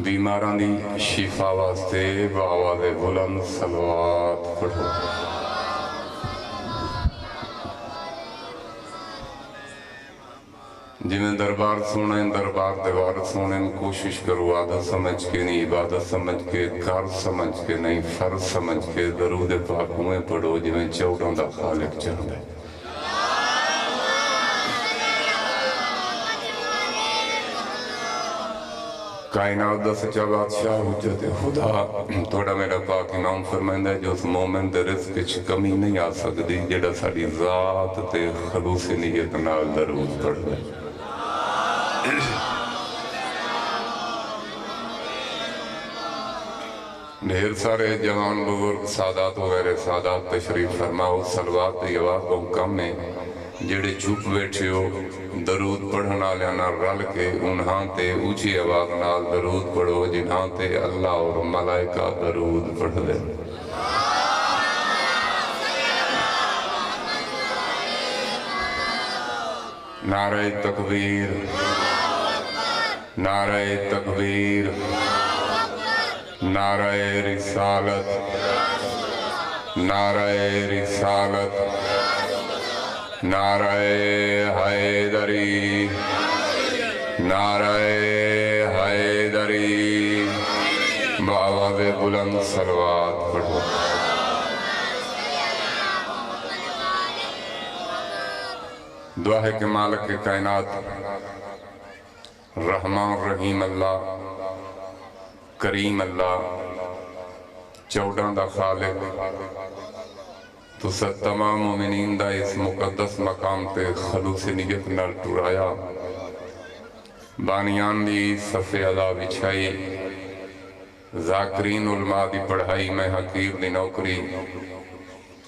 بیماراں دی شفا واسطے بآواز بلند صلوات پڑھو۔ جنہیں دربار سنیں دربار دیوار سنیں کوشش کرو عادت سمجھ کے نہیں عبادت سمجھ کے کار سمجھ کے نہیں فرض سمجھ کے درود پاک ہوئے پڑھو جنہیں چوڑوں دا خالق چاہتا ہے۔ کائنات دا سچا بادشاہ حجت خدا توڑا میرا پاک امام فرمائندہ ہے جو اس مومن دے رزق کچھ کمی نہیں آ سکتی جڑا ساری ذات تے خلوص نیت نال درود پڑھ دے۔ ڈھیر سارے جوان بزرگ سادات وغیرہ سادات تشریف فرماؤ صلوات تے آواز کو کم میں جڑے چپ بیٹھے ہو درود پڑھنا لینا رل کے انہاں تے اونچی آواز نال درود پڑھو جنہاں تے اللہ اور ملائکہ درود پڑھ دے۔ نعرہ تکبیر، نعرہ تکبیر، نعرہ رسالت، نعرہ رسالت، نعرہ حیدری، نعرہ حیدری، بآواز بلند صلوات پڑھو۔ دعا ہے کہ مالک کائنات رحمان رحیم اللہ کریم اللہ چوڑاں دا خالق تو سب تمام مومنین دا اس مقدس مقام تے خلوص نیت نال ٹرایا بانیان دی صف ادا بچھائی ذاکرین علماء دی پڑھائی میں حقیر دی نوکری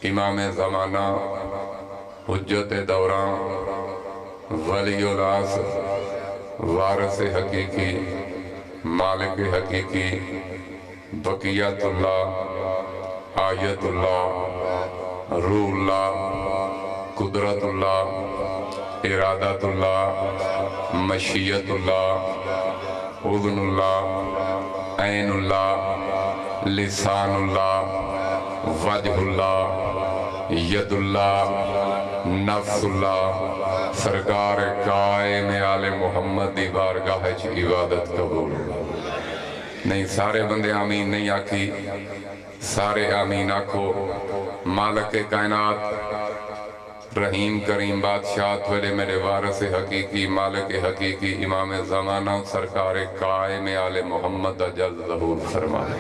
امام زمانہ حجت دوران ولی الاس وارث حقیقی مالک حقیقی بقیت اللہ آیت اللہ روح اللہ قدرت اللہ ارادت اللہ مشیت اللہ اذن اللہ عین اللہ لسان اللہ وجہ اللہ ید اللہ نفس اللہ سرکار قائم آل محمد دی بارگاہ عبادت قبول نہیں سارے بندے آمین نہیں آکھی سارے آمین آکھو مالک کائنات رحیم کریم بادشاہت ویلے میرے وارث حقیقی مالک حقیقی امام زمانہ سرکار قائم آل محمد جل ظہور فرمائے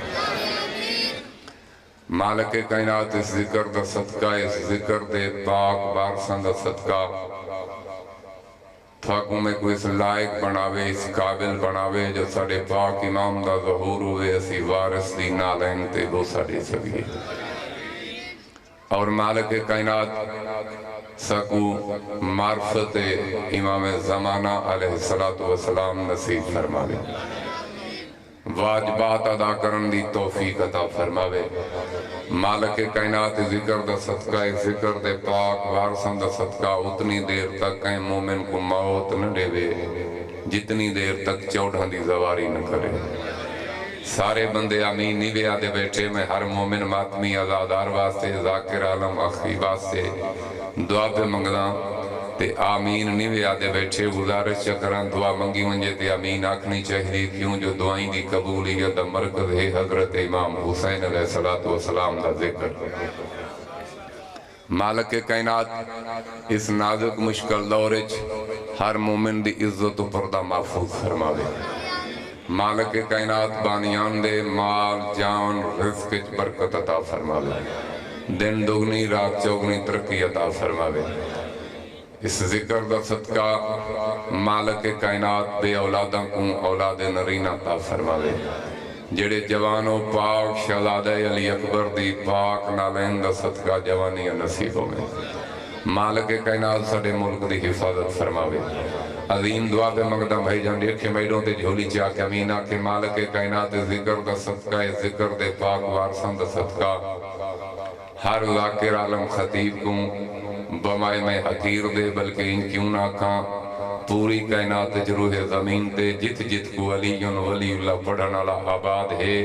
مالک کائنات اس ذکر دا صدقہ اس ذکر دے پاک بارسان دا صدقہ تھاکوں میں کوئی اس لائق بناوے اس قابل بناوے جو ساڑے پاک امام دا ظہور ہوئے اسی وارث دی نالین تے وہ ساڑے سبھی اور مالک کائنات سکو معرفت امام زمانہ علیہ السلام نصیب فرماوے واجبات ادا کرن دی توفیق عطا فرماوے مالک کائنات ذکر دا صدقہ ذکر دے پاک وارثان دا صدقہ اتنی دیر تک کہیں مومن کو موت نہ دے وے جتنی دیر تک چوڑھاں دی زواری نہ کرے سارے بندے آمین نہیں بھی آدھے بیٹھے میں ہر مومن ماتمی ازادار واسطے ذاکر عالم اخی واسطے دعا پہ منگنا تے آمین نہیں بھی آدھے بیٹھے گزارش چکران دعا منگی ونجے تے آمین آکھنی چاہیے کیوں جو دعائیں دی قبولیت دا مرکز ہے حضرت امام حسین علیہ السلام دا ذکر مالک کائنات اس نازک مشکل دورج ہر مومن دی عزت و پردہ محفوظ فرماوے مالک کائنات بانیان دے مال جان رزق برکت عطا فرماوے دن دگنی رات چوگنی ترقی عطا فرماوے اس ذکر دا صدقہ مالک کائنات بے اولاداں کو اولاد نرینہ عطا فرماوے جڑے جوانوں پاک شہزادہ علی اکبر دی پاک نالین دا صدقہ جوانی نصیبوں میں مالک کائنات سڑے ملک دی حفاظت فرماوے عظیم دعا پہ مقدم بھائی جان دیکھے میڈوں تے جھولی چاکے امینہ کے مالک کائنات ذکر دا صدقہ ذکر دے پاک وارثان دا صدقہ ہر ذاکر عالم خطیب کو بمائے میں حقیر دے بلکہ ان کیوں نہ کھاں پوری کائنات جروح زمین تے جت جت کو ولی اللہ پڑھن والا آباد ہے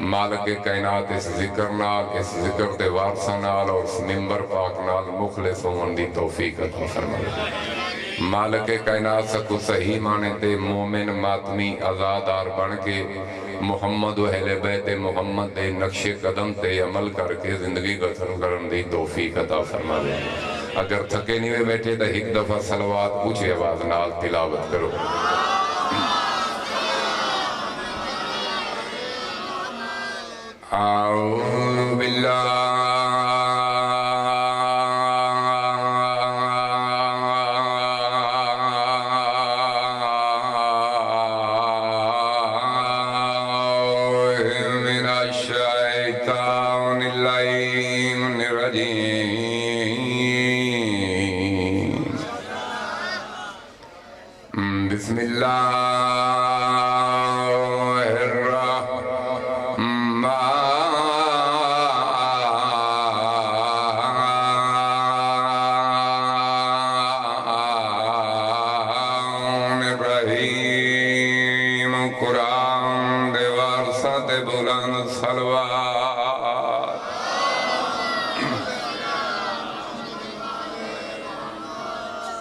مالک کائنات اس ذکر نال اس ذکر دے وارثاں نال اور اس منبر پاک نال مخلص ہون دی توفیق عطا فرمائے مالک کائنات سکو صحیح مانے تے مومن ماتمی آزادار بن کے محمد و اہل بیت محمد دے نقش قدم تے عمل کر کے زندگی گزر کرن دی توفیق عطا فرمائے اگر تھکے نہیں بیٹھے تو ایک دفعہ صلوات اونچی آواز نال تلاوت کرو اعوذ باللہ من الشیطان اللعین الرجیم بسم اللہ قرآن دے وارثاں تے بلند صلوات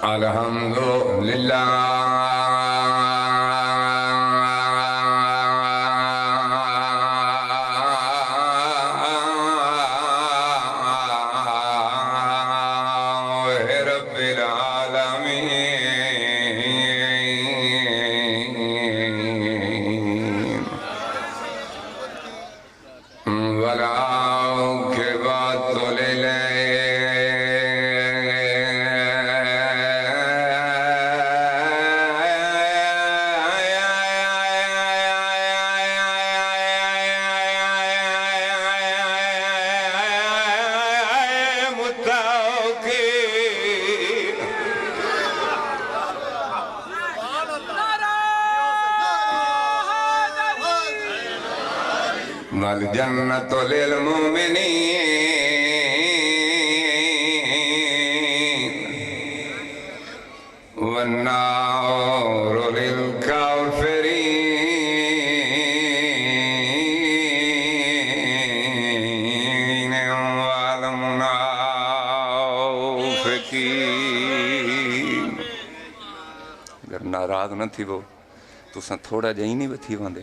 الحمدللہ رب العالمین ولاؤ کے بعد تو لے لے والجنة للمؤمنين والنار للكافرين والمنافقين اگر ناراض نہ تھی وہ تو سن تھوڑا جہی نہیں بتھی وہاں دے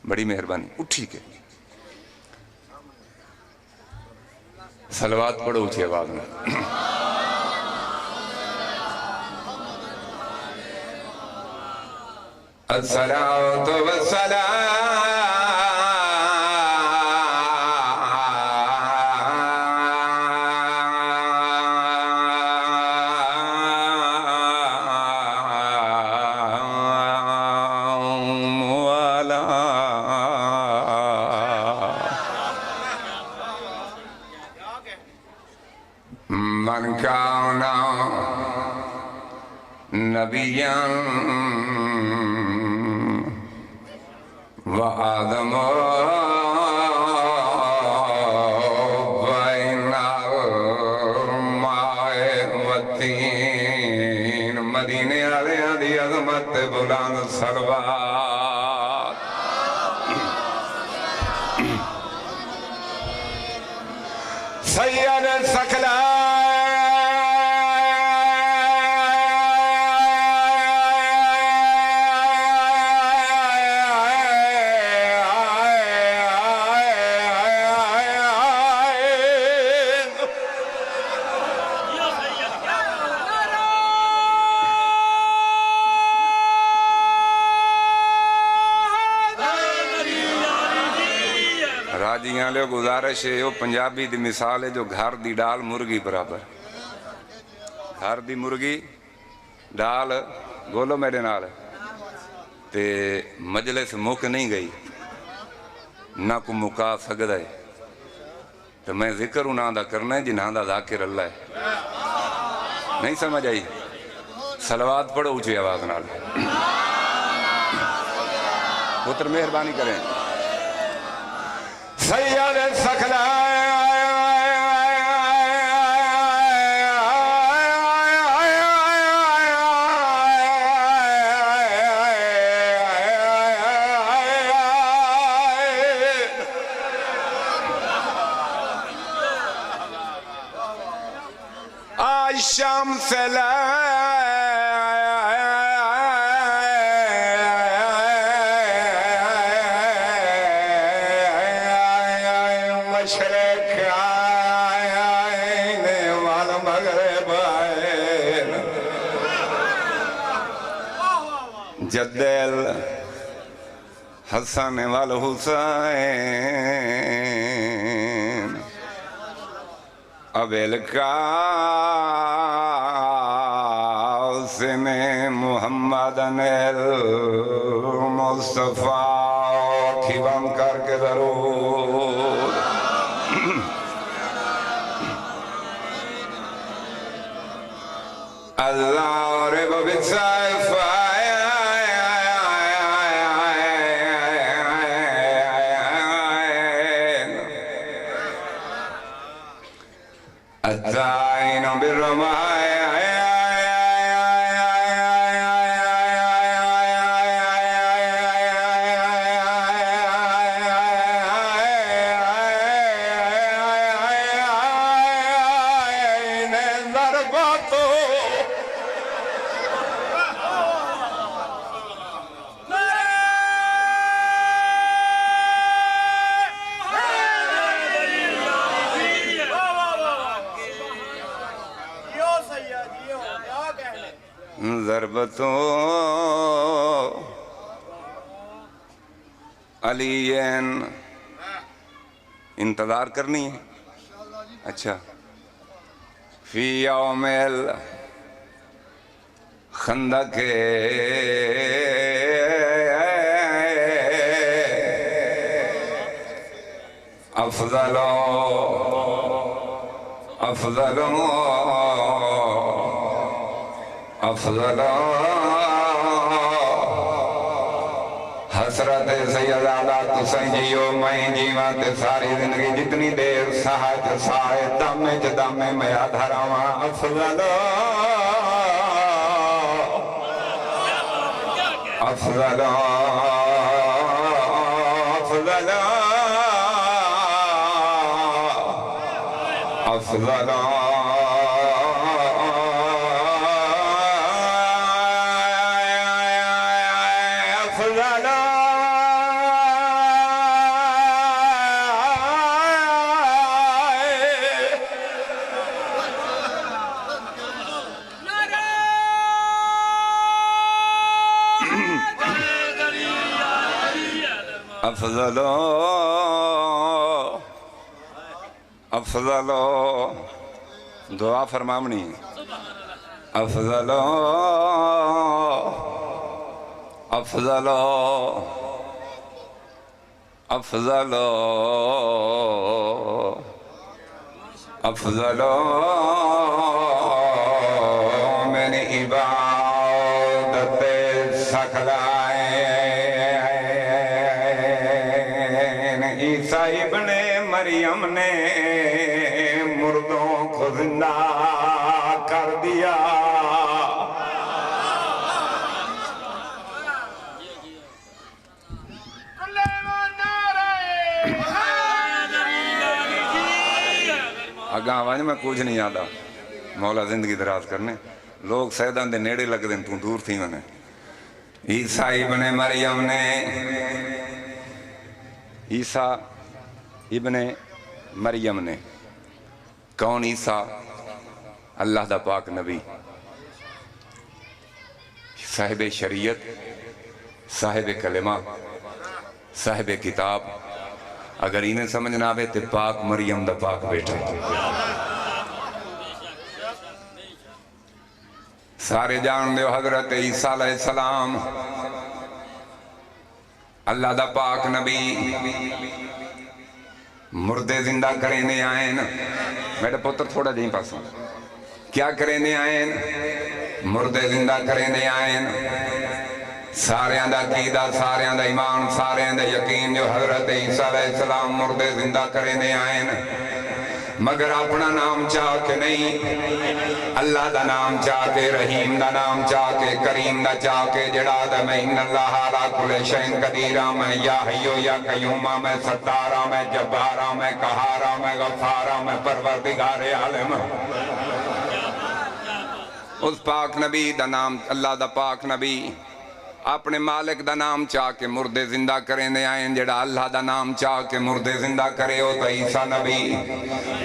بڑی مہربانی اٹھی کے صلوات پڑھو اچھی آواز میں الصلاة من كان نبيا وآدم بين الماء والطين مدینے علیہ دی عظمت بلند صلوات سید الثقلین راجیاں لے گزارش ہے وہ پنجابی دی مثال ہے جو گھر دی ڈال مرگی برابر گھر دی مرگی ڈال بولو میرے نال تے مجلس مک نہیں گئی نہ کو مکا سکتا ہے تو میں ذکر انہاں دا کرنا ہے جنہاں دا ذاکر اللہ ہے نہیں سمجھ آئی صلوات پڑھو اونچی آواز نال پتر مہربانی کریں سید الثقلین شام سے لے مشرق آئین والمغرب آئین جدل حسن والحسین ابل قاسم محمد المصطفیٰ کی بم کر کے ضرور اللہ رب بالسیف الزائن بالرماء ضربتوں علین انتظار کرنی ہے اچھا فی یوم الخندق افضل حسرت سیدہ تسیں جیو میں جیوات ساری زندگی جتنی دیر ساہت سائے دمج دم میں آدھراواں افضل افضل افضل افضل افضل افضل دعا فرمامنی افضل افضل افضل افضل من عبادت ثقلین عیسیٰ ابن مریم نے مردوں کو زندہ کر دیا اگاں آواز میں کچھ نہیں آدھا مولا زندگی دراز کرنے لوگ سیدان دے نیڑے لگ دیں تو دور تھی میں نے عیسیٰ ابن مریم نے عیسیٰ ابن مریم نے کون عیسیٰ اللہ دا پاک نبی صاحب شریعت صاحب کلمہ صاحب کتاب اگر انہیں سمجھ نہ آوے تے پاک مریم دا پاک بیٹھے سارے جان دیو حضرت عیسیٰ علیہ السلام اللہ دا پاک نبی مردے زندہ کرینے آئین میرے پتر تھوڑا جائیں پاسوں کیا کرینے آئین مردے زندہ کرینے آئین سارے اندہ عقیدہ سارے اندہ ایمان سارے اندہ یقین جو حضرت عیسیٰ علیہ السلام مردے زندہ کرینے آئین مگر اپنا نام چاہ کے نہیں اللہ دا نام چاہ کے رحیم دا نام چاہ کے کریم دا چاہ کے جڑا دا میں ان اللہ علا کل شین قدیرہ میں یا حیو یا قیومہ میں ستارہ میں جبارہ میں قہارہ میں غفارہ میں پروردگار عالم اس پاک نبی دا نام اللہ دا پاک نبی اپنے مالک دا نام چاہ کے مردے زندہ کریں دے آئیں جڑا اللہ دا نام چاہ کے مردے زندہ کرے ہو تا عیسیٰ نبی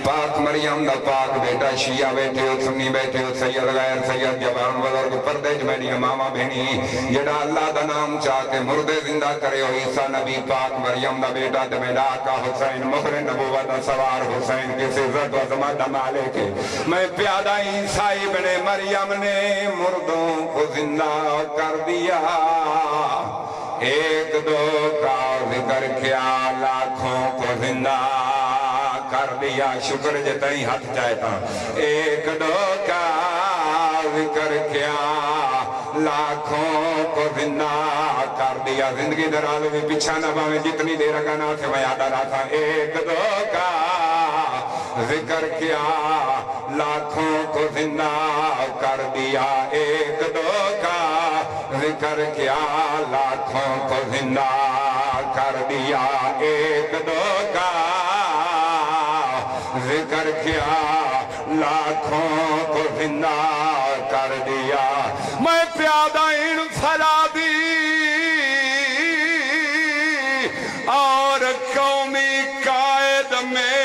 پاک مریم دا پاک بیٹا شیعہ بیٹھے ہو سنی بیٹھے ہو سید غیر سید جوان بزرگ پردے جمیری ماما بہنی جڑا اللہ دا نام چاہ کے مردے زندہ کرے ہو عیسیٰ نبی پاک مریم دا بیٹا دمیڈا آقا حسین مہر نبوت سوار حسین کس عزت و عظمت مالک میں پیادہ عیسیٰ ابن مریم نے مردوں کو زندہ کر دیا ایک دو کا ذکر کیا لاکھوں کو زندہ کر دیا شکر جتائی ہاتھ چاہتا ایک دو کا ذکر کیا لاکھوں کو زندہ کر دیا زندگی دراز میں پیچھا نہ باویں جتنی دیر گنا سے میں یاد رہا تھا ایک دو کا ذکر کیا لاکھوں کو زندہ کر دیا ایک دو کا ذکر کیا لاکھوں کو زندہ کر دیا ایک دو کا ذکر کیا لاکھوں کو زندہ کر دیا میں پیادہ ان فلادی اور قومی قائد میں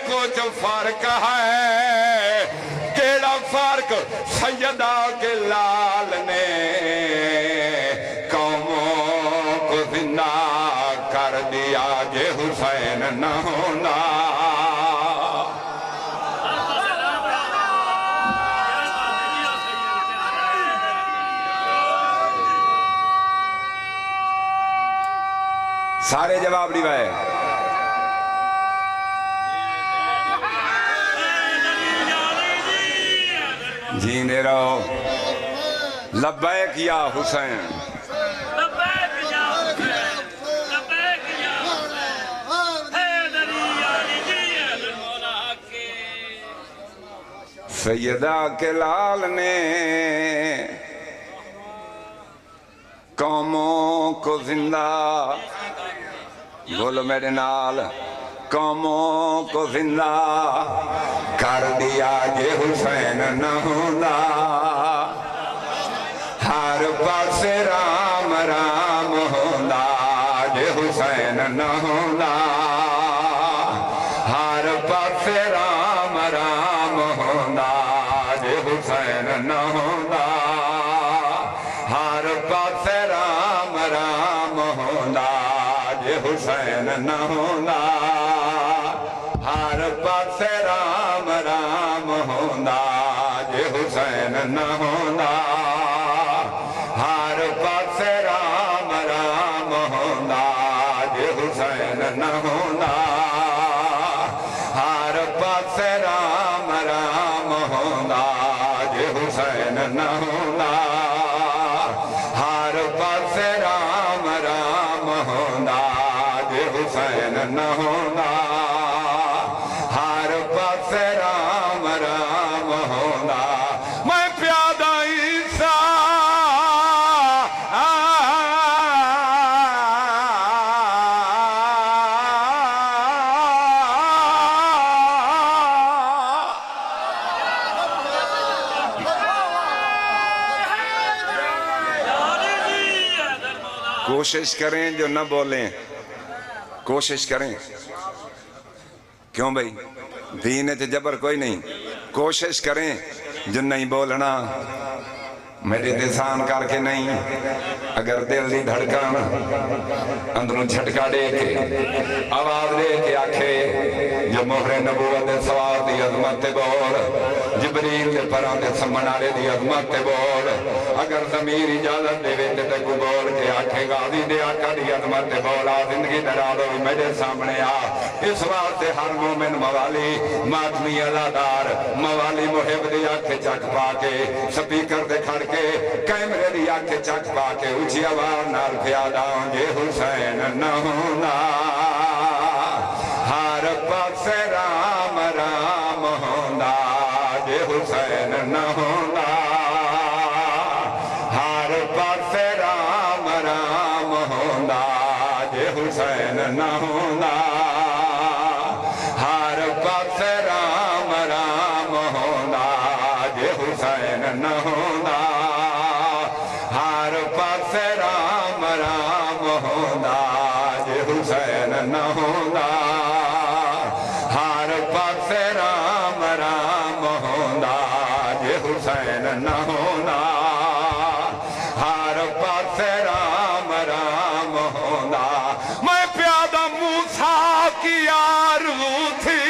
کچھ فرق ہے کیڑا فرق سیدہ کے لال نے قوموں کو زندہ کر دیا جے حسین نہ ہونا سارے جواب دیوائے جینے رہو لبیک یا حسین لبیک یا حسین لبیک یا حسین حیدری علی جی اہل مولا کے سیدہ کے لال نے قوموں کو زندہ بولو میرے نال قوموں کو زندہ کر دیا جے حسین نہ ہونا ہر پاس رام رام ہونا جے حسین نہ ہونا ہر پاس رام رام ہونا جے حسین نہ ہونا ہر پاس رام رام ہونا جے حسین نہ ہونا ہر پاس رام رام ہونا جے حسین نہ ہونا ہر پاس رام رام ہونا جے حسین نہ ہونا ہر پاس رام رام ہونا جے حسین نہ ہونا ہر پاس رام رام ہونا جے حسین نہ ہونا ہر پاس رام رام ہونا میں پیادہ عیسیٰ کوشش کریں جو نہ بولیں کوشش کریں کیوں بھائی دین تے جبر کوئی نہیں کوشش کریں جو نہیں بولنا میرے دسان کر کے نہیں اگر دل دی دھڑکن اندروں جھٹکا دے کے آواز دے کے آکھے جو مہر نبوت سوار دی عظمت تے بول جبریل دے پران دے سمنارے دی عظمت تے بول اگر ضمیر اجازت دے ویتے تے کو بول کے آکھے غازی دے آقا دی عظمت تے بولا زندگی درادو میرے سامنے آ اس واسطے ہر مومن موالی ماتمی علادار موالی محب دی آنکھیں چک پا کے سپیکر دے کھڑ کے کیمرے دی آنکھیں چک پا کے اچھی آواز نال پیادا جے حسین نہ ہونا ہر پاس رام رام ہونا جے حسین نہ ہونا ہر پاس رام رام ہونا جے حسین نہ ہونا ہر پاس رام رام ہونا جے پاسے رام رام ہوندا جے حسین نہ ہوندا ہر پاسے رام رام ہوندا جے حسین نہ ہوندا ہر پاسے رام رام ہوندا میں پیادہ موسیٰ کی آرزو تھی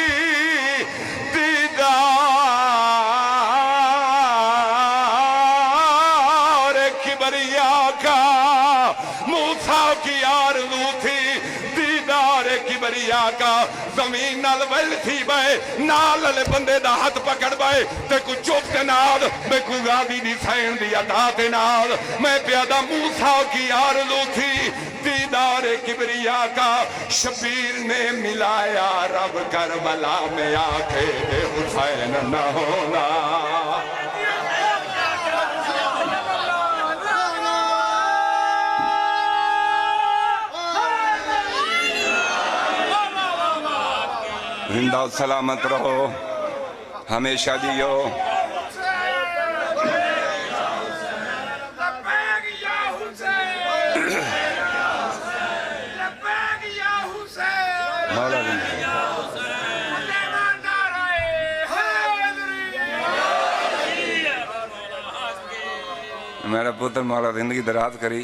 کبریا کا زمین نال ول تھی بائے نال لے بندے دا ہاتھ پکڑ بائے تے کو چوپ تے نال میں کو غازی دی سین دی عطا تے نال میں پیادہ موسیٰ کی آرزو تھی دیدار کبریا کا شبیر نے ملایا رب کربلا میں آکے حسین نہ ہونا زندہ و سلامت رہو ہمیشہ جیو مولا میرا پتر مولا زندگی دراز کری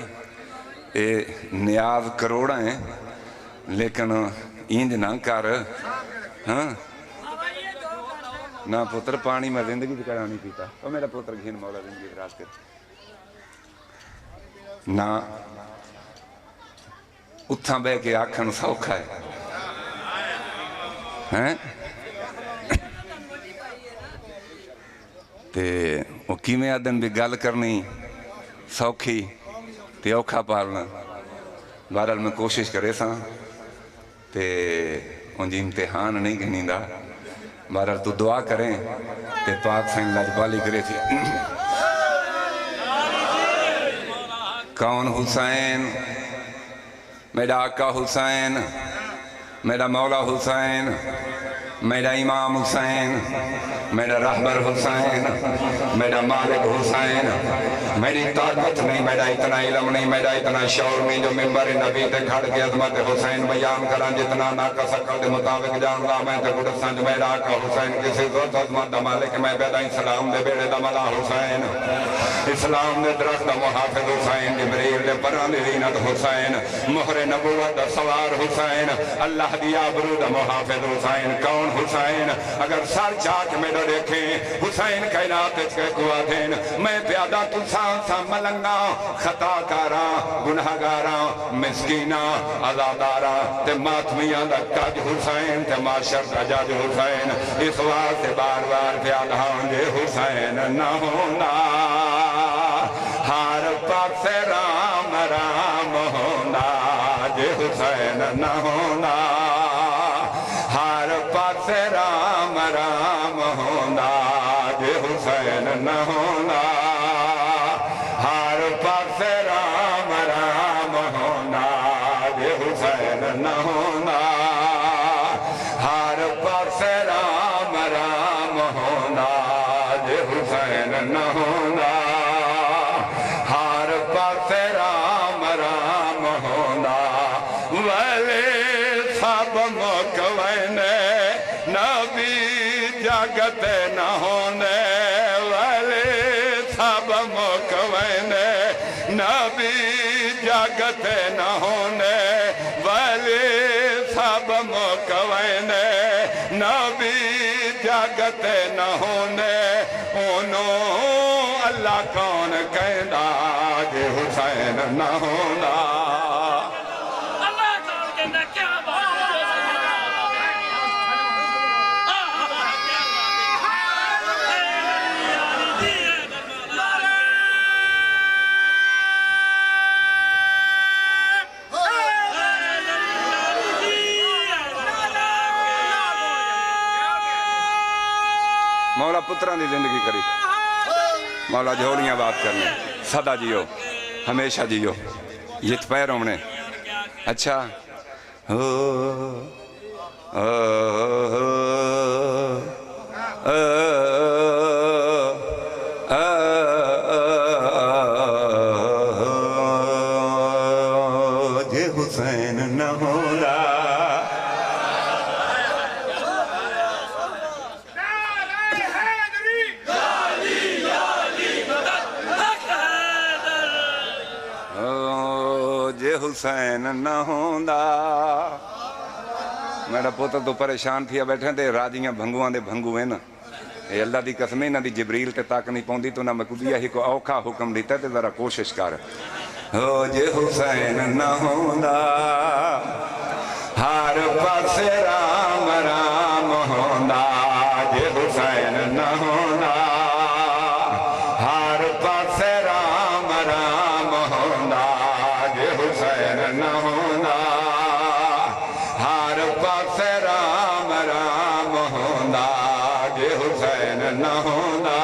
اے نیاز کروڑا ہیں لیکن اینج نہ کر ہاں نہ پتر پانی میں زندگی دکھایا نہیں پیتا اور میرا پتر گھین مولا زندگی دراز کر نہ اتھاں بے کے آکھن سوکھا ہے تے وہ کیمیں آدن بھی گل کرنی سوکھی تے اوکھا پالنا بہرحال میں کوشش کرے ساں تے انجی امتحان نہیں گھنی دا بہرحال تو دعا کریں تے پاک سین لاجپالی کرے تھی کون حسین میرا آقا حسین میرا مولا حسین میرا امام حسین میرا رہبر حسین میرا مالک حسین میری طاقت نہیں میرا اتنا علم نہیں میرا اتنا شعور نہیں جو ممبر نبی تے کھڑ کے عظمت حسین بیان کران جتنا ناقص عقل دے مطابق جان لا میں تے گھڑ سنج میرا آقا حسین کسی ذات عظمت دا مالک میں بیدا اسلام دے بیڑے دا ملا حسین اسلام دے درخت دا محافظ حسین جبریل دے پران دی زینت حسین مہر نبوت دا سوار حسین اللہ دی آبرو دا محافظ حسین کون حسین اگر سر چاک میں نہ دیکھیں حسین کائنات کے قواتین میں پیادہ تلسان سا ملنگا خطا کارا گناہگارا مسکینہ عزادارا تے ماتمیاں دا کج حسین تے معاشر دا جج حسین اس واسطے بار بار پیادہ ہونگے حسین نہ ہونا ہر پاک سے رام رام ہونا جے حسین نہ ہونا ہر پاس رام رام ہونا جے حسین نہ ہونا ہر پاس رام رام ہونا جے حسین نہ ہونا ہر پاس رام رام ہونا جے حسین نہ ہونا ہر پاس رام رام ہونا ولی سب مکوینے نبی جگت نہ ہونے ولی سب مکوینے نبی جگت نہ ہونے ولی سب مکوینے نبی جگت نہ ہونے انہوں اللہ کون کہنا جے حسین نہ ہونا مولا پتران دی زندگی کری مولا جھولیاں بات کرنے صدا جیو ہمیشہ جیو جت پیر ہونے اچھا حسین نہ ہوندا جے حسین نہ ہوندا میرا پوتر تو پریشان تھیا بیٹھے تے راجیاں بھنگواں دے بھنگو ہیں نا اے اللہ دی قسم نہ دی جبریل تے تاک نہیں پوندی تو نہ میں کدیا ہی کو اوکھا حکم دیتا تے ذرا کوشش کر ہو جے حسین نہ ہوندا ہر پاسے رام رام ہوندا جے حسین نہ ہوندا ہر پاسے رام رام ہوندا جے حسین نہ ہوندا ہر پاسے رام رام ہوندا جے حسین نہ ہوندا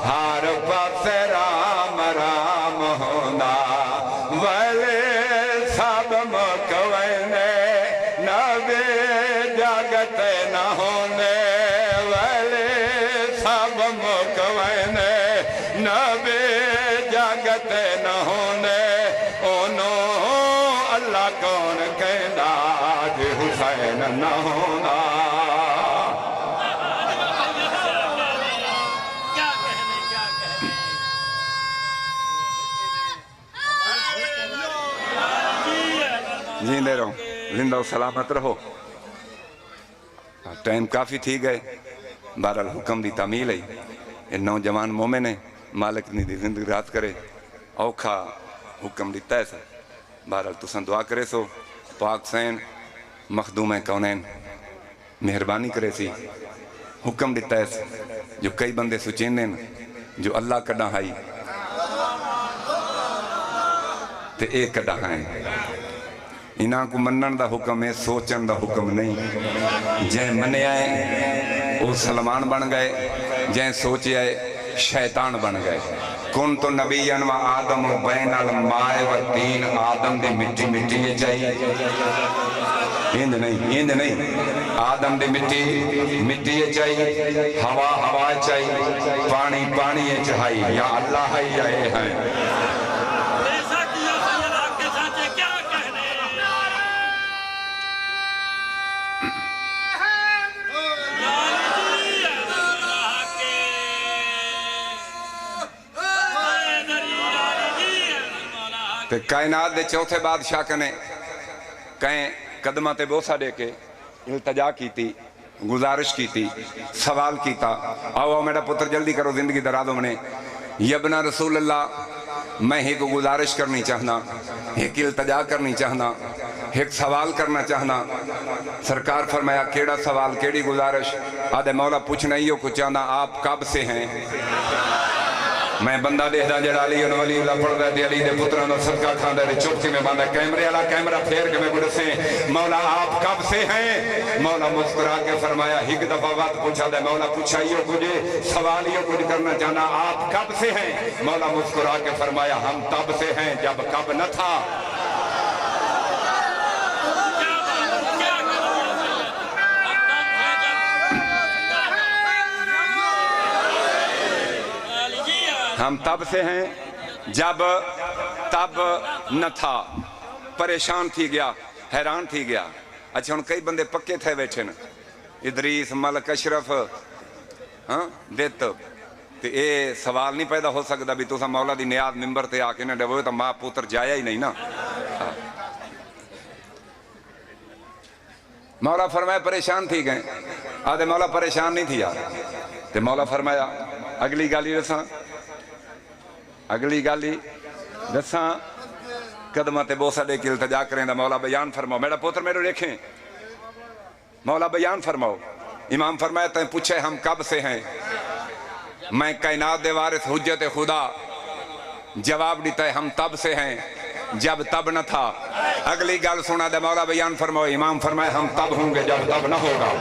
ہر پاسے رام رام ہوندا ویلے سب مکوینے نبی جگت نہ ہونے ویلے سب مکوینے نبی جگت نہ ہونے انہوں اللہ کون کہندا جے حسین نہ ہونا کیا کہنے زندے رہو زندہ و سلامت رہو ٹائم کافی تھی گئے بہرحال حکم دی تعمیل ہے یہ نوجوان مومن ہے مالک نے دی زندگی رات کرے اوکھا حکم دیتا ہے سر بہرحال تسان دعا کرے سو پاک سین مخدوم کونین مہربانی کرے سی حکم دیتا ہے جو کئی بندے سچیندیں جو اللہ کڑا ہائی تے ایک کڑا ہائیں انہاں کو منن دا حکم ہے سوچن دا حکم نہیں جہیں منے آئے وہ سلمان بن گئے جہیں سوچے آئے شیطان بن گئے کن تو نبیان و آدم و بین المائے و تین آدم دے مٹی مٹی یہ چاہیے ایند نہیں آدم دے مٹی مٹی یہ چاہیے ہوا ہوا چاہیے پانی پانی یہ چاہیے یا اللہ ہے یا اے ہیں ایسا کیا سیدہ کے ساتھ کیا کہنے تے کائنات دے چوتھے بادشاہ کنے کہیں قدمہ تے بوسا دے کے التجا کی تھی گزارش کی تھی سوال کیتا آؤ میرا پتر جلدی کرو زندگی درا دو منے یبنا رسول اللہ میں ہی کو گزارش کرنی چاہنا ایک التجا کرنی چاہنا ایک سوال کرنا چاہنا سرکار فرمایا کیڑا سوال کیڑی گزارش آدھے مولا پوچھنا ہی ہو کچھ چاہنا آپ کب سے ہیں میں بندہ دیکھدا جڑا علی انہوں علی اللہ پڑھ دے علی دے پتران دا صدقہ کھان دے چوک کے میں باندھا کیمرے والا کیمرہ پھیر کے میں گڑھ سے مولا آپ کب سے ہیں مولا مسکرا کے فرمایا ایک دفعہ بات پوچھا دے مولا پوچھا ہی ہو کچھ سوال ہی ہو کچھ کرنا چاہنا آپ کب سے ہیں مولا مسکرا کے فرمایا ہم تب سے ہیں جب کب نہ تھا ہم تب سے ہیں جب تب نہ تھا پریشان تھی گیا حیران تھی گیا اچھا ان کئی بندے پکے تھے بیٹھے نا ادریس ملک اشرف دیت تے اے سوال نہیں پیدا ہو سکتا بھی تو سا مولا دی نیاز ممبر تے آکے نہ ڈبوئے تو ماں پوتر جایا ہی نہیں نا مولا فرمایا پریشان تھی گئے آدھے مولا پریشان نہیں تھی تے مولا فرمایا اگلی گالی رساں اگلی گالی دساں قدمہ تے بوسا دے کے التجا کریں دا مولا بیان فرماؤ میرا پوتر میرے دیکھیں مولا بیان فرماؤ امام فرمایا تیں پوچھے ہم کب سے ہیں میں کائنات دے وارث حجت خدا جواب دیتا ہے ہم تب سے ہیں جب تب نہ تھا اگلی گال سنا دے مولا بیان فرماؤ امام فرمایا ہم تب ہوں گے جب تب نہ ہوگا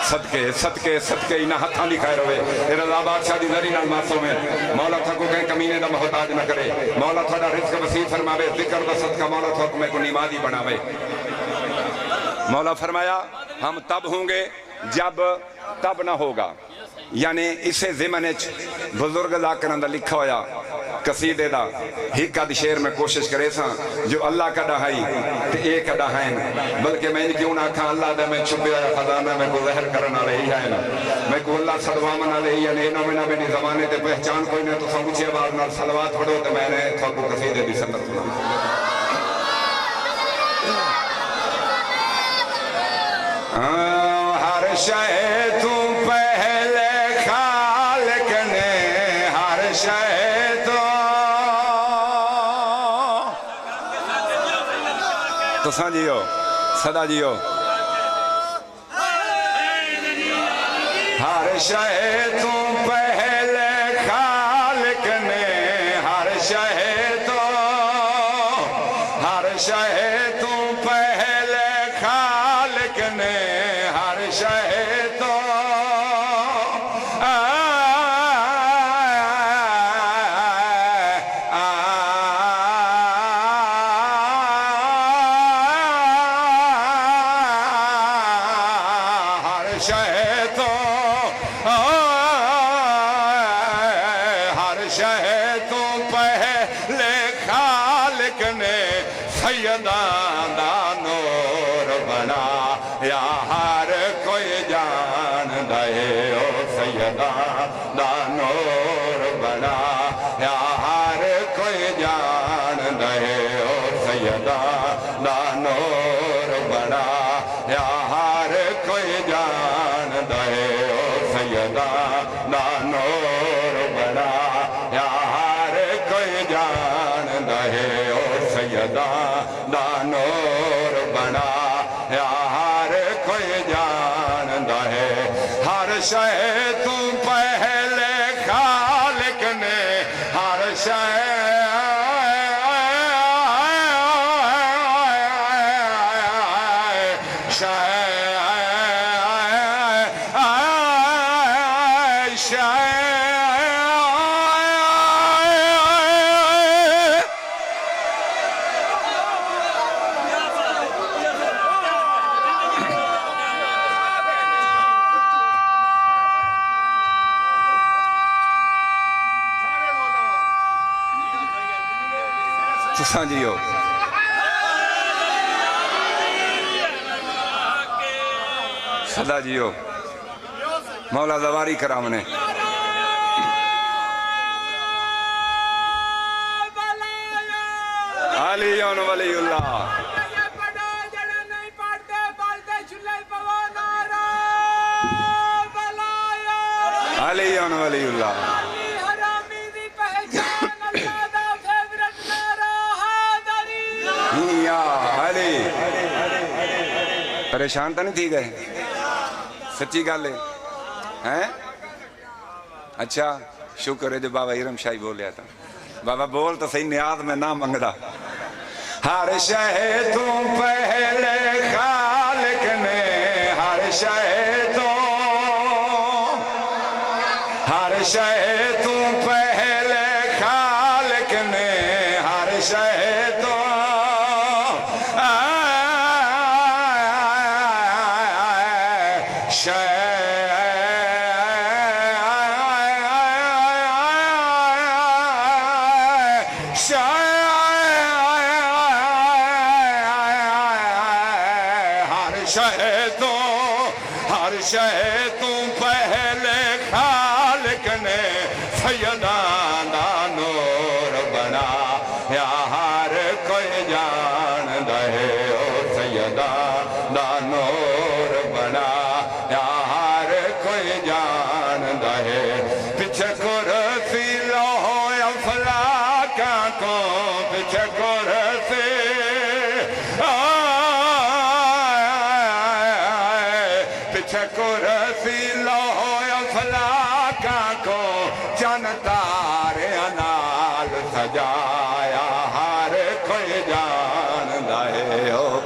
صدقے صدقے صدقے انہا ہتھاں دی خیر ہوئے رضا بادشاہ دی ذری نال ماسو میں مولا تھا کو کہیں کمینے دا محتاج نہ کرے مولا تھا دا رزق وسیع فرماوے ذکر دا صدقہ مولا تھا کو میں کو نمازی بناوے مولا فرمایا ہم تب ہوں گے جب تب نہ ہوگا یعنی اسے زمن بزرگ ذاکران دا لکھا ہویا قصیدے دا ہک اد شعر میں کوشش کرے سا جو اللہ کا ڈہائی تے ایک ڈہائن بلکہ میں کیوں نہ کھا اللہ دے میں چھپیا خزانہ میں کو ظاہر کرنا رہی ہے میں کو اللہ صلوامنا رہی ہے انہوں میں نہ میں زمانے تے پہچان کوئی نہیں تو سمجھے بار نال صلوات پڑھو تے میں نے تو کو قصیدے دی سنت سنا ہر شے تو پہلے خالق نے ہر شے تو ساں جیو صدا جیو ہر شے تو پہلے خالق نے ہر شے تو پہلے خالق نے ہر شے تو دانور بنا یا ہر کوئی جاندا ہے ہر شے تو پہلے خالق نے ہر شے تساں جیو صدا جیو مولا زواری کرام نے علی ولی اللہ علی ولی اللہ علی پریشان تو نہیں تھی گئے سچی گل ہے اچھا شکر ہے جو بابا ارم شاہی بولیا تھا بابا بول تو صحیح نیاز میں نہ منگدا ہر شے تو پہلے خالق نے ہر شے تو پہلے خالق نے ہر شے تو ہر شے تو پہلے خالق نے سیدان دا نور بنا یا ہر کوئی جان دے او سیدان دا نور بنا یا ہر کوئی جان دے پیچھے کرسی لوہو افلاکاں کو پیچھے کرسی کرسی لوہو افلاکاں کو چن تارے نال سجایا ہر کوئی جان دے او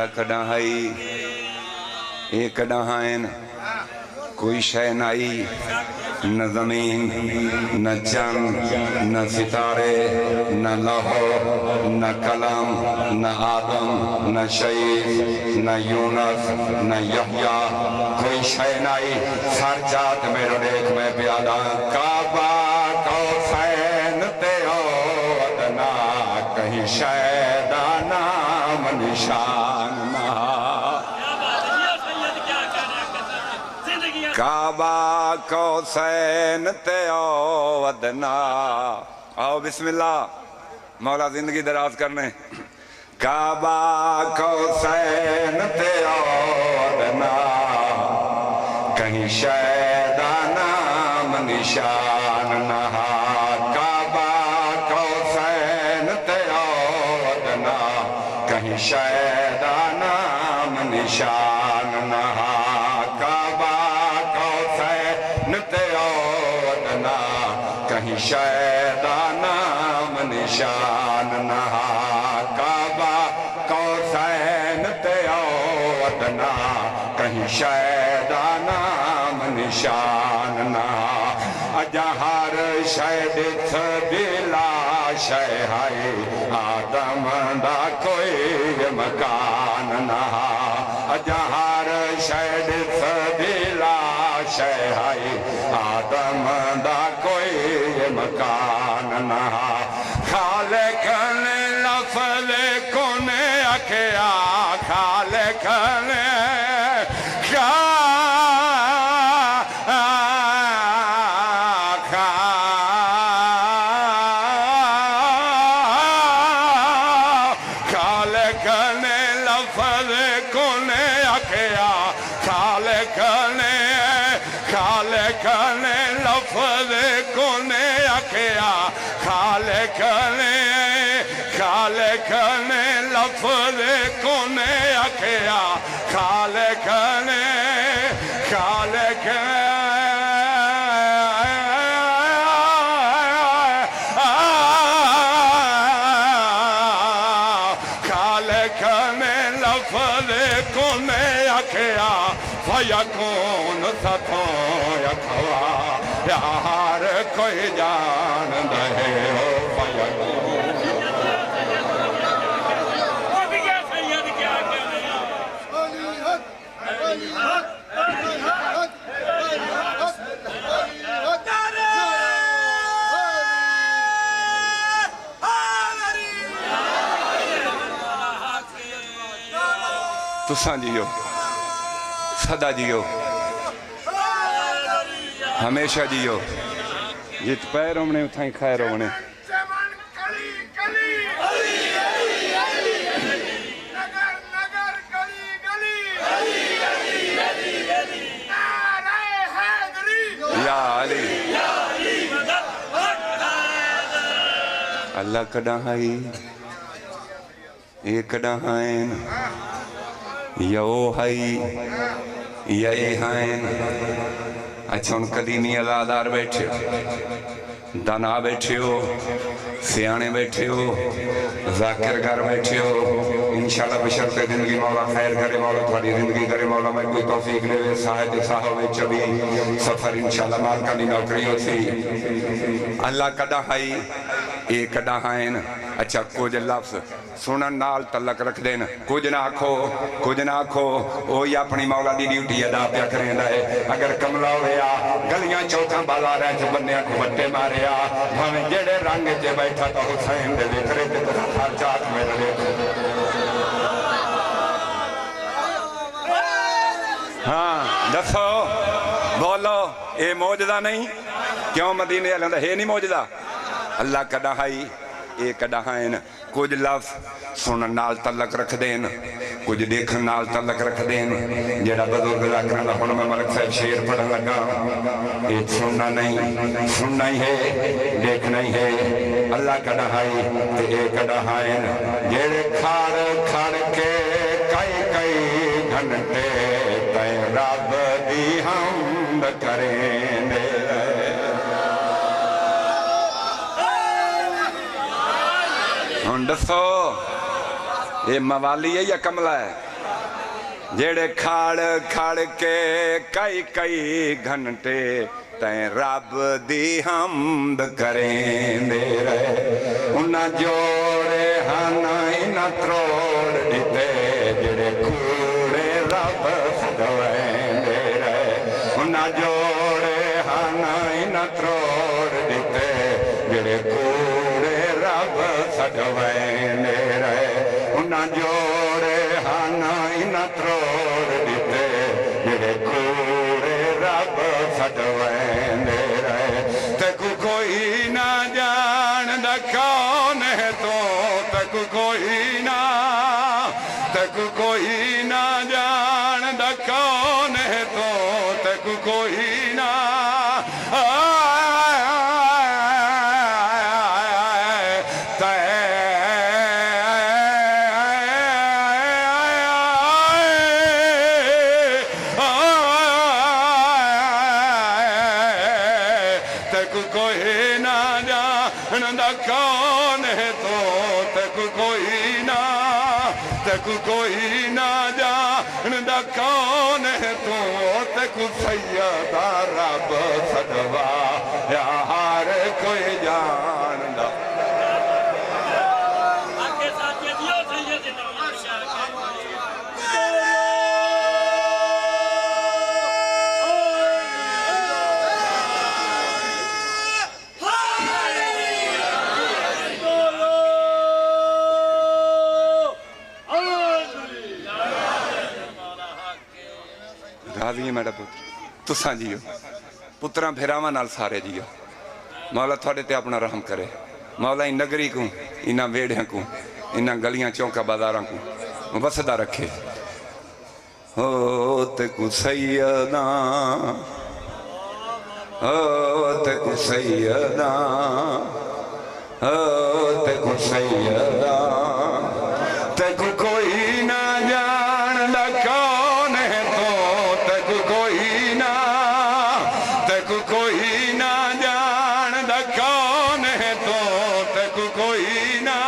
اللہ کڈا ہائی اے کڈا ہائن کوئی شے نائی نہ زمین نہ چند نہ ستارے نہ لوح نہ قلم نہ آدم نہ شعیب نہ یونس نہ یحییٰ کوئی شے نائی سر جات میرے دیکھ میں پیادا کعبہ قوسین تے او ادنا کہیں شے دا نام نشان نہ کعبہ قوسین تے او ادنا آؤ بسم اللہ مولا زندگی دراز کرنے کعبہ قوسین تے او ادنا کہیں شیدا نام نشان نہ کعبہ قوسین تے او ادنا کہیں شیدا نام نشان نہ کہیں شیدا نام نشان نہ کعبہ قوسین تے او ادنا کہیں شیدا نام نشان نہ اجا ہر شے ڈٹھ بلا شے ہے آدم دا کوئی مکان نہ اجا ہر شے ڈٹھ بلا شے ہے آدم دا کوئی مکان نہ خالق نے لفظ کونے اکھیا خالق نے خالق نے لفظ کونے اکھیا خالق نے لفظ کونے اکھیا خالق نے لفظ کونے اکھیا خالق نے لفظ کونے اکھیا فیکون ستھوں یکھوا یار کوئی جان دہے ہو فیکون تساں جیو سدا جیو ہمیشہ جیو جت پیر ہونے اتھائیں خیر ہونے یا علی اللہ کڈا ہائی یہ کڈا ہائن یا او ہائی یا اے ہائن اچھا ان قدیمی ازادار بیٹھے ہو دانا بیٹھے ہو سیانے بیٹھے ہو ذاکر گھر بیٹھے ہو انشاءاللہ بشرط زندگی مولا خیر کرے مولا تھوڑی زندگی کرے مولا میں کوئی توفیق لے وے صاحب صاحب چبی سفر انشاءاللہ مالکانی نوکری ہوتی اللہ کڈا ہائی اے کڈا ہائن اچھا کچھ لفظ سنن نال تعلق رکھ دین کچھ نہ آکھو وہی اپنی مولا دی ڈیوٹی ادا پیا کریں دے اگر کملا ہویا گلیاں چوکاں بازاراں چ بنیاں کو بٹے ماریا بھاویں جڑے رنگ چ بیٹھا تو حسین دے وکرے تے ہر جات میں رہے ہاں دسو بولو اے معجزہ نہیں کیوں مدینے والوں دا ہے نہیں معجزہ اللہ کڈا ہائی اے کڈا ہائن کچھ لفظ سنن نال تعلق رکھ دین کچھ دیکھن نال تعلق رکھ دین جیڑا بزرگ ذاکران دا ہن میں ملک صاحب شعر پڑھن لگا یہ سننا نہیں سننا ہی ہے دیکھنا ہی ہے اللہ کڈا ہائی تے اے کڈا ہائن جیڑے کھڑ کے کئی گھنٹے تے رب دی حمد کریں دے ہن دسو یہ موالی ہے یا کملہ ہے جڑے کھاڑ کھاڑ کے کئی گھنٹے تیں رب دی حمد کریں دے رہے انہاں جوڑے ہانا انہاں تروڑ دیتے جڑے کوڑے رب سدویں دے رہے انہاں جوڑے ہانا انہاں تروڑ دیتے جڑے کوڑے رب سدویں دے رہے انہاں جوڑے ہانا انہاں تروڑ دیتے جڑے کوڑے رب سدویں دے رہے تکو کوئی نہ جان دا کون ہے تو تکو کوئی نہ جان دا کون ہے تو تکو کوئی نہ کون ہے تو تک کوئی نہ جاندا کون ہے تو تک سیدہ رب سدوا یا ہر کوئی جاندا آگے ساتھی دیو سید نبی شاہ راضی ہے میرا پتر تساں جیو پتراں پھراواں نال سارے جیو مولا تھوڑے تے اپنا رحم کرے مولا ان نگری کو انہاں ویڑیاں کو انہاں گلیاں چوکا بازاراں کو وسدا رکھے ہو تے کو سیداں ہو تے کو سیداں ہو تے کو سیداں تے کو کوئی نہ جاندا کون ہے کوئی نہ جاندا کون ہے تو تک کوئی نہ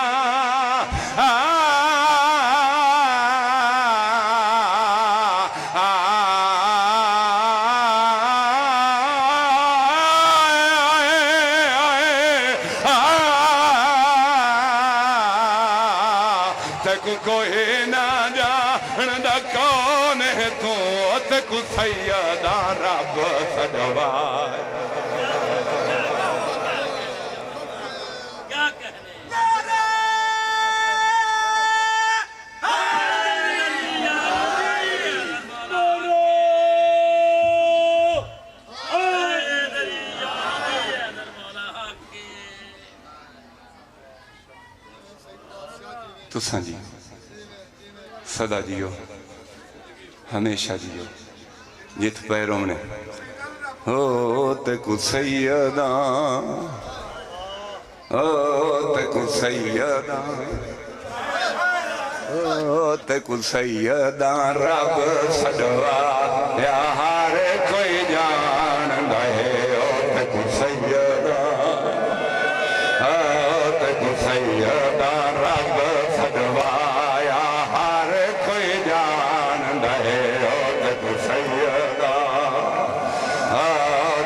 تک کوئی نہ جاندا کون ہے تو تک سیدہ رب سدوا کیا کہنے تساں جی سدا جیو ہمیشہ جیو جت پیروں نے ہو تے کو سیداں ہو تے کو سیداں ہو تے کو سیداں رب سدوا یا ہر کوئی جاندا ہے ہو تے کو سیداں ہو تے کو سیداں رب سدوا یا ہر کوئی جاندا ہے ہو تے کو سیداں ہو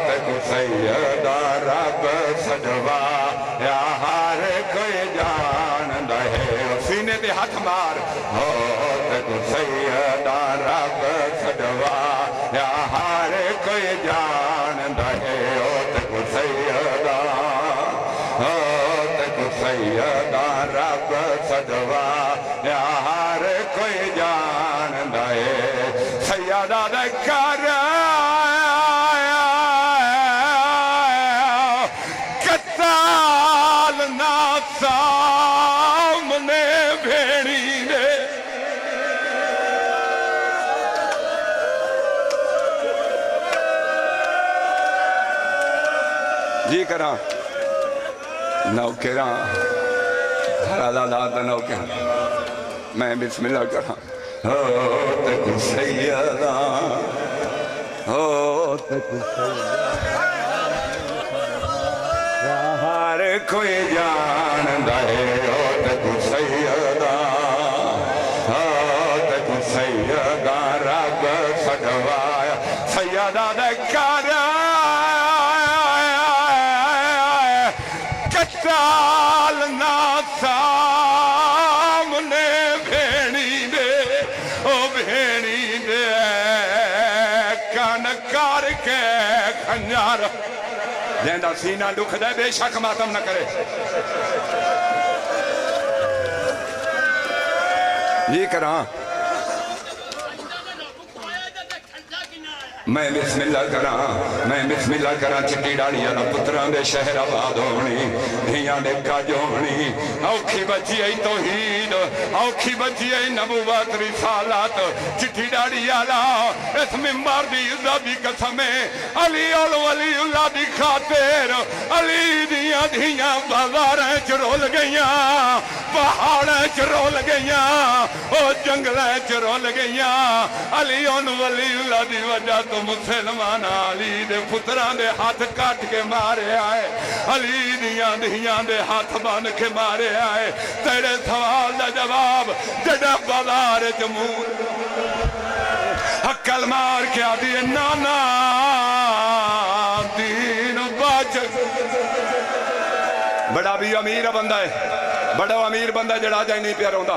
تے کو سیداں رب سدوا یا ہر کوئی جاندا ہے سینے تے ہاتھ مار ہو تے کو سیداں رب سدوا یا ہر کوئی جاندا ہے ہو تے کو سیداں ہو تے کو سیداں رب سدوا یا ہر کوئی جاندا ہے سیدہ دے گھر کتال نہ سامنے بھیڑی دے جی کراں نوکراں حلالات نوکراں میں بسم اللہ کراں ہو تے کو سیداں ہو تے کو سیداں ہر کوئی جاندا ہے ہو تے کو سیداں ہو تے کو سیداں خنجر جیندا سینہ دکھ دے بے شک ماتم نہ کرے یہ کراں میں بسم اللہ کراں چٹی ڈاڑی والا پتراں دے شہر آباد ہونی دھیاں دے کج ہونی اوکھی بچی ای توحید اوکھی بچی ای نبوت رسالت چٹی ڈاڑی والا اس منبر دی عزت دی قسم علی ولی اللہ دی خاطر علی دیاں دھیاں بازاراں چ رول گئیاں پہاڑاں چ رول گئیاں او جنگلاں چ رول گئیاں علی ولی اللہ دی وجہ تو مسلمان علی دے پتراں دے ہاتھ کٹ کے مارے آئے علی دیاں دے ہاتھ بن کے مارے آئے تیرے سوال دا جواب جڑا بازار جمہور عقل مار کے آدھی نانا دین بچ بڑا بھی امیر بندہ ہے بڑا امیر بندہ جڑا جائے نہیں پیا روندا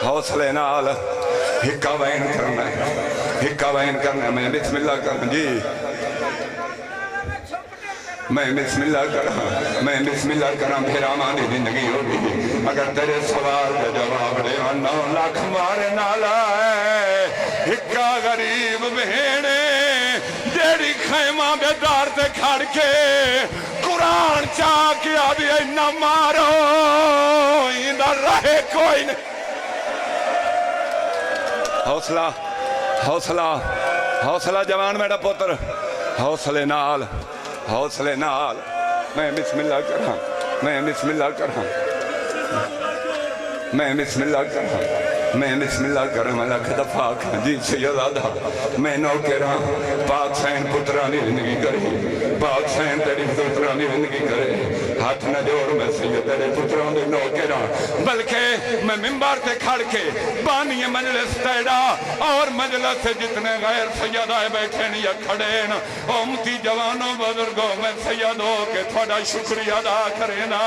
حوصلے نال ہکا وین کرنا ہے میں بسم اللہ کرنا جی میں بسم اللہ کرنا پھر آمانی زندگی ہوگی اگر تیرے سوال کا جواب دے 9 لاکھ مارے نالا ہے ہکا غریب بہنے جیڑی خیمہ بیدار تے کھڑ کے قرآن چاہ کے آدھی نہ مارو اندر رہے کوئی نہیں حوصلہ جوان میرا پتر حوصلے نال میں بسم اللہ کرہاں میں بسم اللہ کرہاں لکھ دفعہ جی سیدادہ میں نو کہہ پاک سین پترانی زندگی کرے پاک سین تیری پترانی زندگی کرے ہاتھ نہ جوڑ میں سید تیرے پترانی نو کہہ بلکہ میں منبر تے کھڑ کے بانی مجلس تیڑا اور مجلس سے جتنے غیر سیدائے بیٹھے یا کھڑے امتی جوانوں بزرگوں میں سید ہو کے تھوڑا شکریہ ادا کرے نا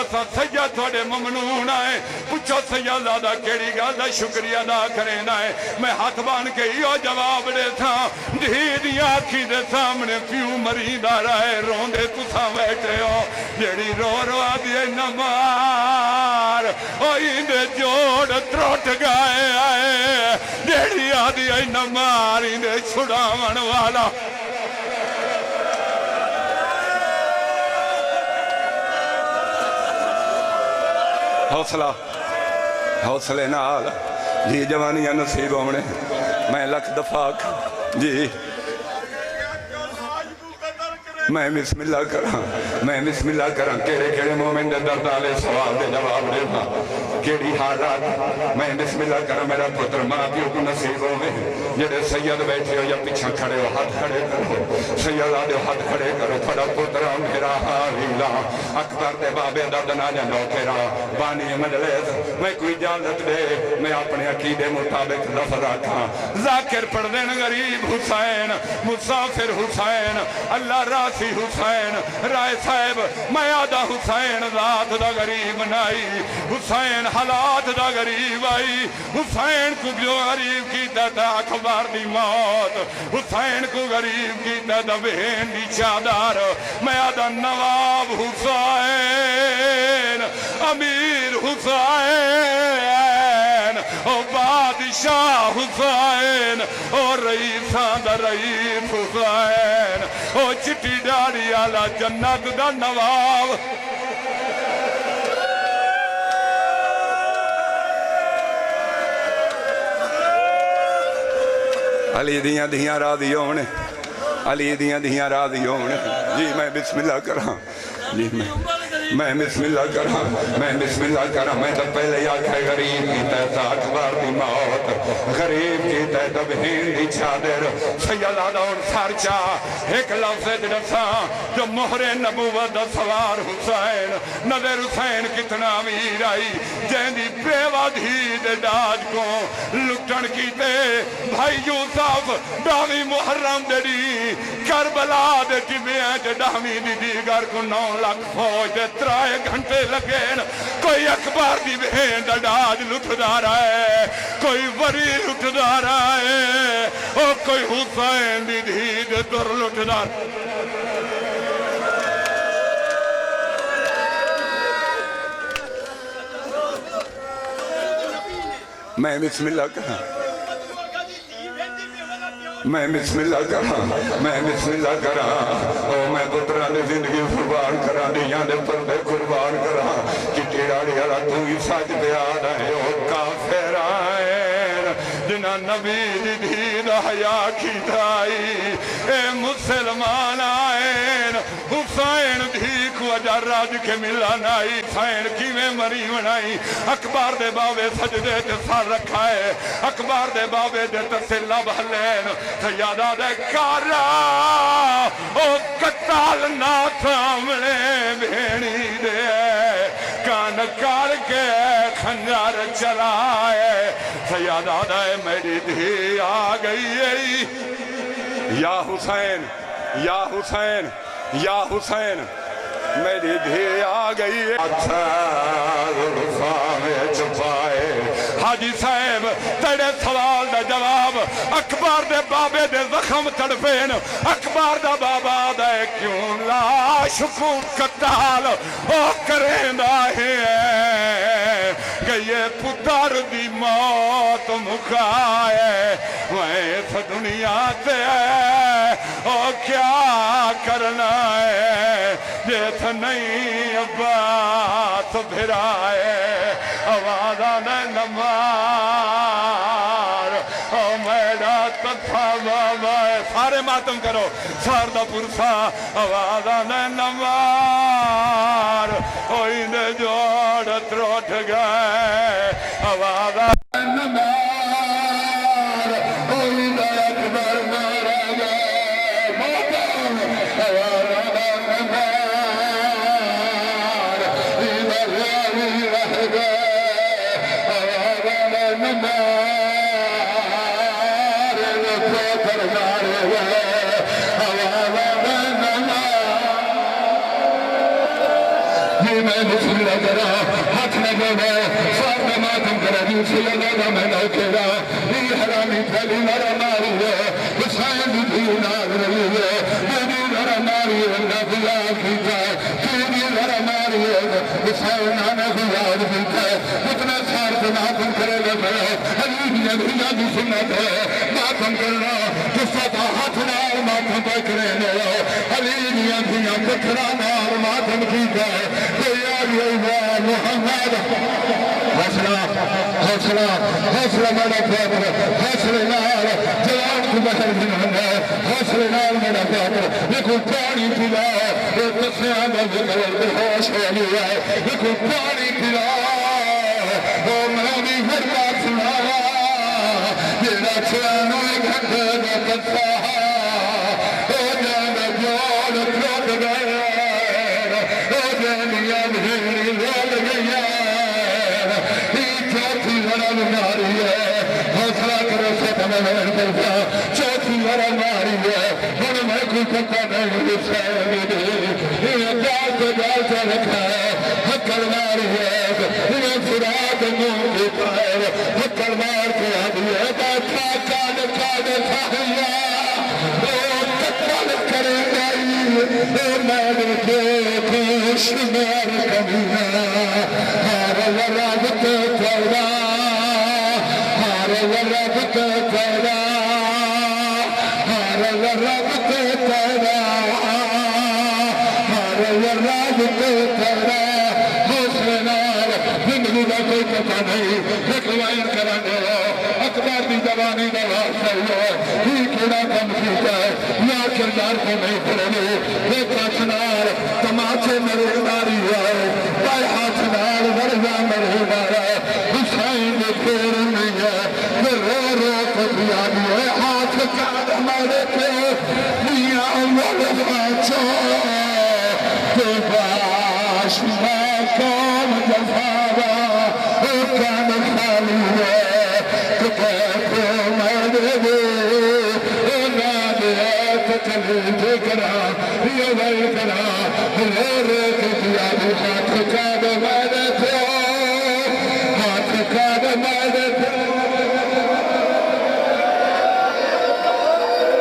اسا سید تھوڑے ممنون آئے پوچھو سیدادہ کیڑی گا دا شکریہ ادا کرے نا ہے میں ہاتھ بان کے یہ جواب دے تھا دھی آنکھی دے سامنے پیوں مریدہ رہے روندے تسا بیٹھے ہو جیڑی رو آدھی نمار دے جوڑ تروٹ گائے آئے جیڑی آدھی نمار دے چھڑاون والا حوصلے نال جی جوانیاں نصیب ہونے میں لکھ دفعہ جی میں بسم اللہ کراں کیڑے مومن دے درد آلے سوال دے جواب دے کیڑی حالات میں بسم اللہ کراں میرا پتر ماں پیو کو نصیب ہونے جڑے سید بیٹھے ہو یا پیچھا کھڑے ہو ہاتھ کھڑے کرو سید آدھے ہاتھ کھڑے کرو پڑا پتر میرا حالیلہ اکبر دے بابے دردنا جنو کہرا بانی مجلس میں کوئی اجازت دے میں اپنے عقیدے مطابق لفظ رکھاں ذاکر پڑھ دین غریب حسین مسافر حسین اللہ راسی حسین رائے صاحب میں آدھا حسین ذات دا غریب نائی حسین حالات دا غریب آئی حسین کو جو غریب کی تا اکبر دی موت حسین کو غریب کی تا بہن دی چادر میں آدھا نواب حسین امیر حسین او بادشاہ حسین او رئیسان دا رئیس حسین او چٹی ڈاڑی آلا جنت دا نواب علی دیاں راضی ہونے علی دیاں راضی ہونے جی میں بسم اللہ کراں جی میں بسم اللہ کراں میں تو پہلے آکھے غریب کی تحت اکبر دی موت غریب کی تحت بہن دی چادر سیدہ دون سرچا ایک لفظ جنسا جو مہر نبوت دا سوار حسین نظر حسین کتنا امیر آئی جہن دی بیوہ دھی دے ڈاج کو لٹن کی تے بھائی یوسف ڈاوی محرم دے دی کربلا دے جبیاں جے ڈاوی دی دیگر کو 9 لاکھ فوج دے 3 گھنٹے لگے کوئی اکبر دی بہن دا ڈاج لٹھ دا رہا ہے کوئی وری لٹدار آئے او کوئی حسین دی دھید در لٹدار میں بسم اللہ کہاں میں بسم اللہ کہاں میں بسم اللہ کراں او میں پتران زندگی قربان کراں دیاں دے پردے قربان کراں چٹی ڈاڑی والا تو ہی سچ پہ آنا ہے او کافر آئے جنہاں نبی دی دھید حیا کیتائی اے مسلمان آئے حسین دھیک وجہ راج کے ملان آئی حسین کی میں مری منائی اکبر دے باوے سجدے تے سر رکھائے اکبر دے باوے دے تسلہ بھلین سیادہ دے کارا او قتال نہ سامنے بھینی دے کان کر کے خنجر چلائے سیادہ دے میری دھی آ گئی یا حسین یا حسین یا حسین میری دھی آ گئی اچھا میں چھپائے حاجی صاحب تیرے سوال دا جواب اکبر دے بابے دے زخم تڑپین اکبر دا بابا دے کیوں لاش کو قتال او کریندا ہے کہ یہ پتر دی موت مکائے میں اس دنیا تے او کیا کرنا ہے جیت نہیں عباس بھرائے آوازاں نمار او میرا تتھا بابا سارے ماتم کرو ساردہ پرسا آوازاں نمار اوئی نے جوڑ تروٹ گئے آوازاں نمار اوئی نے اکبر مارا گئے موتم آوازاں نمار ایدھر رہ گئے آوازاں نمار میں بسم اللہ کرا ہاتھ نہ گوڑا سار میں ماتم کرا دوسری اللہ میں نہ کھیڑا یہ حرامی پھیلی مرا ماری ہے حسین بھی بھی نال رہی ہے میری مرا ماری ہے نہ بلا کیتا تیری مرا ماری ہے حسین آنا خیال کیتا اتنا سار سے ماتم کرے لگا علی بھی ابھیا بھی سنت ہے ماتم کرنا جستا ہاتھ نال ماتم پکڑے لیا علی بھی ابھیا پتھرا نال ماتم کیتا محمد حوصلہ حوصلہ حوصلہ میرا پیار حوصلے نال جوان کو بہر دن ہے حوصلے نال میرا پیار دیکھو پانی پلا یہ تسیاں میں بے ہوش ہو لیا دیکھو پانی پلا وہ میری فرما سنا میرا چھانو گھنٹے میں کتا او جان جوڑ پلوٹ گئے او جانیا بھیڑی لول گیا چوتھی لڑن ماری ہے حوصلہ کرو ستم لڑن کرتا چوتھی لڑن ماری ہے ہن میں کوئی پتہ نہیں حسین دے یہ جال سے رکھا ہے ہکڑ ماری ہے یہ فرات منہ کے پائے ہکڑ مار کے آدھی ہے بیٹھا کان کھایا قتل کرے گئی میں دیکھو شمار کمینا ہر ورد کے پیدا ہر ورد کے پیدا ہر ورد کے پیدا ہر ورد کے پیدا حوصلے نال زندگی کا کوئی پتہ نہیں رکھوائن کرانے اکبر دی جوانی دا واسطہ ہے ہی کیڑا کم کیتا ہے یا کردار کو نہیں پڑھنے دیکھا چنار تماچے میرے ماری ہے پائے ہاتھ نال ورزا میرے مارا حسین دے پیر نہیں ہے میں رو رو کو دیا ہے ہاتھ کاد ہمارے پہ میاں اللہ بچو تو باش میں کون جفاوا کان خالی ہے تو کہتے میں دے چلے دے کرا یہ وے کرا رے کے دیا ہاتھ کا دے